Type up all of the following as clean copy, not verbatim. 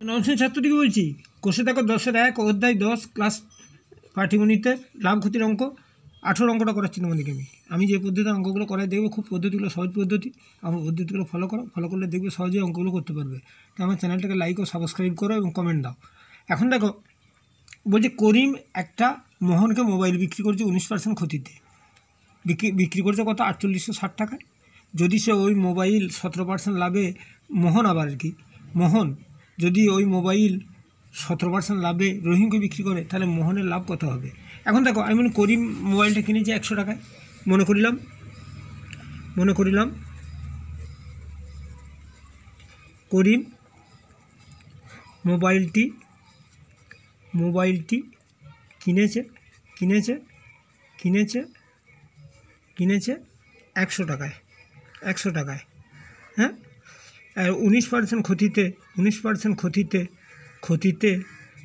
নবম ছাত্রটিকে বলছি, কোষে দেখো 10-1 অধ্যায় 10 ক্লাস পাটিগণিতের লাভ ক্ষতির অঙ্ক 18 অঙ্কটা করাচ্ছি তোমাদেরকে। আমি যে পদ্ধতিতে অঙ্কগুলো করাই দেখবে, খুব পদ্ধতিগুলো সহজ পদ্ধতি। আমার পদ্ধতিগুলো ফলো করো, ফলো করলে দেখবে সহজেই অঙ্কগুলো করতে পারবে। তো আমার চ্যানেলটাকে লাইক ও সাবস্ক্রাইব করো এবং কমেন্ট দাও। এখন দেখো, বলছে করিম একটা মোহনকে মোবাইল বিক্রি করছে 19% ক্ষতিতে। বিক্রি করছে কত? 4860 টাকায়। যদি সে ওই মোবাইল 17% লাভে, মোহন আবার আর কি, মোহন যদি ওই মোবাইল 17% লাভে রহিমকে বিক্রি করে, তাহলে মোহনের লাভ কত হবে? এখন দেখো, আমি মনে করিম মোবাইলটা কিনেছি 100 টাকায়, মনে করিলাম করিম মোবাইলটি কিনেছে 100 টাকায়, হ্যাঁ। আর 19%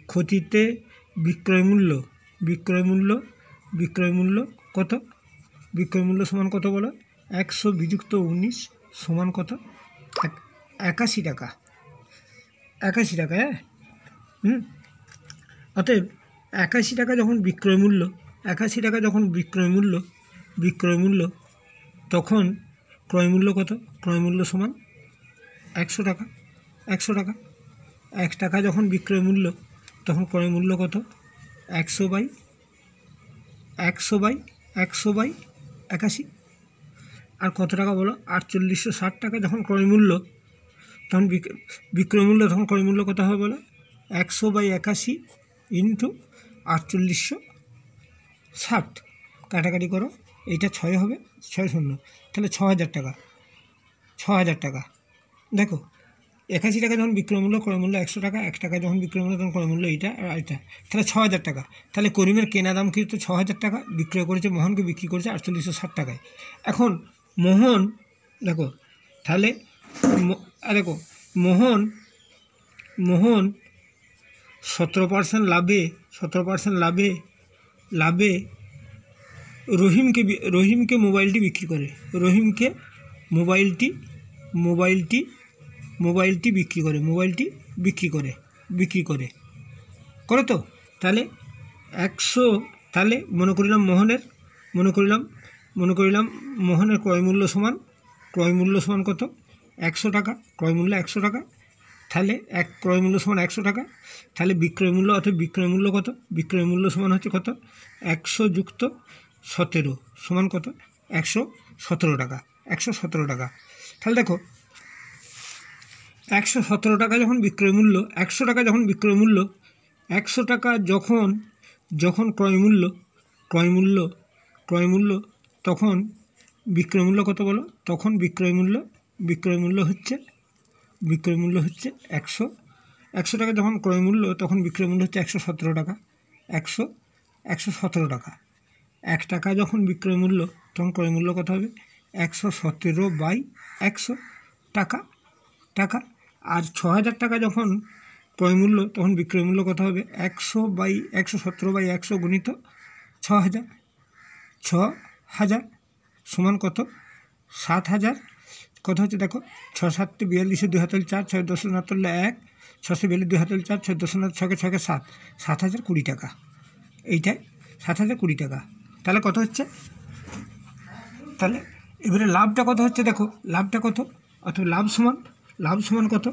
ক্ষতিতে বিক্রয় মূল্য কত? বিক্রয় মূল্য সমান কত বলো? 100 বিযুক্ত 19 সমান কত? 81 টাকা। 81 টাকা, হ্যাঁ। অতএব 81 টাকা যখন বিক্রয় মূল্য, তখন ক্রয় মূল্য কত? ক্রয় মূল্য সমান 100 টাকা। 1 টাকা যখন বিক্রয় মূল্য, তখন ক্রয় মূল্য কত? 100 বাই 81। আর কত টাকা বলো? 4860 টাকা যখন ক্রয় মূল্য, তখন বিক্রয় মূল্য, তখন ক্রয় মূল্য কত হবে বলো? 100 বাই 81 ইন্টু 4860। কাটাকাটি করো, এইটা 6 হবে, 6 শূন্য, তাহলে 6000 টাকা। দেখো, 81 টাকা যখন বিক্রয় মূল্য, ক্রয় মূল্য 100 টাকা, 1 টাকা যখন বিক্রয় মূল্য, তখন ক্রয় মূল্য এইটা আর এটা, তাহলে 6000 টাকা। তাহলে করিমের কেনা দাম কিন্তু 6000 টাকা, বিক্রয় করেছে মোহনকে, বিক্রি করেছে 4860 টাকায়। এখন মোহন দেখো, তাহলে দেখো, মোহন 17% লাভে রহিমকে মোবাইলটি বিক্রি করে। মোবাইলটি বিক্রি করে তো। তাহলে 100, তাহলে মনে করিলাম মোহনের ক্রয় মূল্য সমান কত? 100 টাকা। ক্রয় মূল্য 100 টাকা, তাহলে ক্রয় মূল্য সমান 100 টাকা। তাহলে বিক্রয় মূল্য, অর্থাৎ বিক্রয় মূল্য কত? বিক্রয় মূল্য সমান হচ্ছে কত? 100 যুক্ত 17 সমান কত? 117 টাকা। 117 টাকা। তাহলে দেখো, 117 টাকা যখন বিক্রয় মূল্য, 100 টাকা যখন বিক্রয় মূল্য, 100 টাকা যখন ক্রয় মূল্য, তখন বিক্রয় মূল্য কত বলো? তখন বিক্রয় মূল্য হচ্ছে 100 টাকা যখন ক্রয় মূল্য, তখন বিক্রয় মূল্য হচ্ছে 117 টাকা। 117 টাকা। 1 টাকা যখন বিক্রয় মূল্য, তখন ক্রয় মূল্য কত হবে? 117 বাই 100 টাকা। আর 6000 টাকা যখন ক্রয় মূল্য, তখন বিক্রয় মূল্য কত হবে? 117 বাই 100 গুণিত 6000। 6000 সমান কত? 7000। কত হচ্ছে দেখো, 6 7 42, 2 হাতে 4, 6 10 1, 642, 2 হাতে 4, 6 10 6 6 7, 7020 টাকা। এইটাই 7020 টাকা। তাহলে কত হচ্ছে? তাহলে এবারে লাভটা কত হচ্ছে দেখো, লাভটা কত? অর্থাৎ লাভ সমান কত?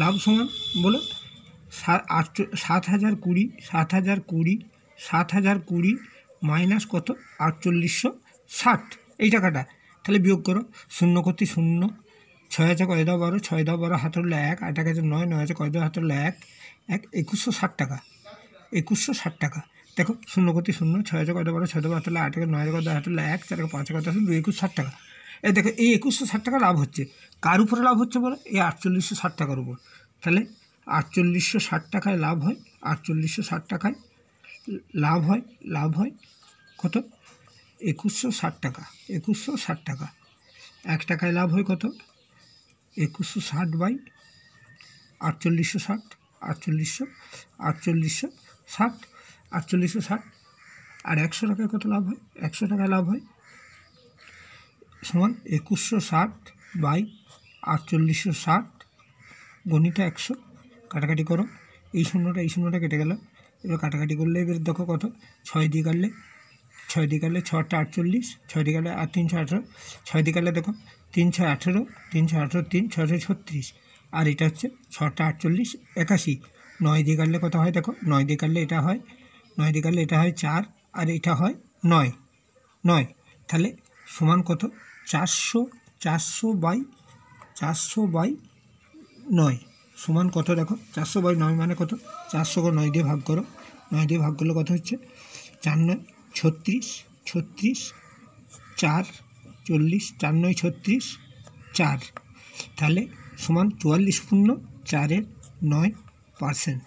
লাভ সমান বলো 7020 মাইনাস কত? 4860, এই টাকাটা। তাহলে বিয়োগ করো, 0 করতে 0, 6 আছে কয় দাও 12, 6 দাও 12, হাত হলো 1, 8 আছে 9, 9 আছে কয় দাও হাত হলো 1, 2160 টাকা। 2160 টাকা। দেখো, 0 করতে 0, 6 আছে কয় দাও 12, 6 দাও হাত হলো 8, 9 আছে কয় দাও হাত হলো 1, 4 5 আছে 2, 2160 টাকা। এই দেখো, এই 2160 টাকা লাভ হচ্ছে। কার উপরে লাভ হচ্ছে বলো? এই 4860 টাকার উপর। তাহলে 4860 টাকায় লাভ হয়। 4860 টাকায় লাভ হয় কত? 2160 টাকা। 2160 টাকা। 1 টাকায় লাভ হয় কত? 2160 বাই 4860। 4860। আর 100 টাকায় কত লাভ হয়? 100 টাকায় লাভ হয় সমান 2160 বাই 4860 গণিত 100। কাটাকাটি করো, এই শূন্যটা কেটে গেল। এবার কাটাকাটি করলে এবার দেখো কত, 6 দিয়ে কাটলে 6টা 48, 6 দিয়ে কাটলে আর 3 6 18, 6 দিয়ে কাটলে দেখো 3 6 18, 3 6 18 3 6 6 36, আর এটা হচ্ছে 6টা 48 81। 9 দিয়ে কাটলে কত হয় দেখো, 9 দিয়ে কাটলে এটা হয় 4, আর এটা হয় 9, তাহলে সমান কত, 400/9 সমান কত দেখো, 400/9 মানে কত, 400 কে 9 দিয়ে ভাগ করো, 9 দিয়ে ভাগ করলে কত হচ্ছে, 4 9 36, 4 40, 4 9 36, 4, তাহলে সমান 44.4 9%।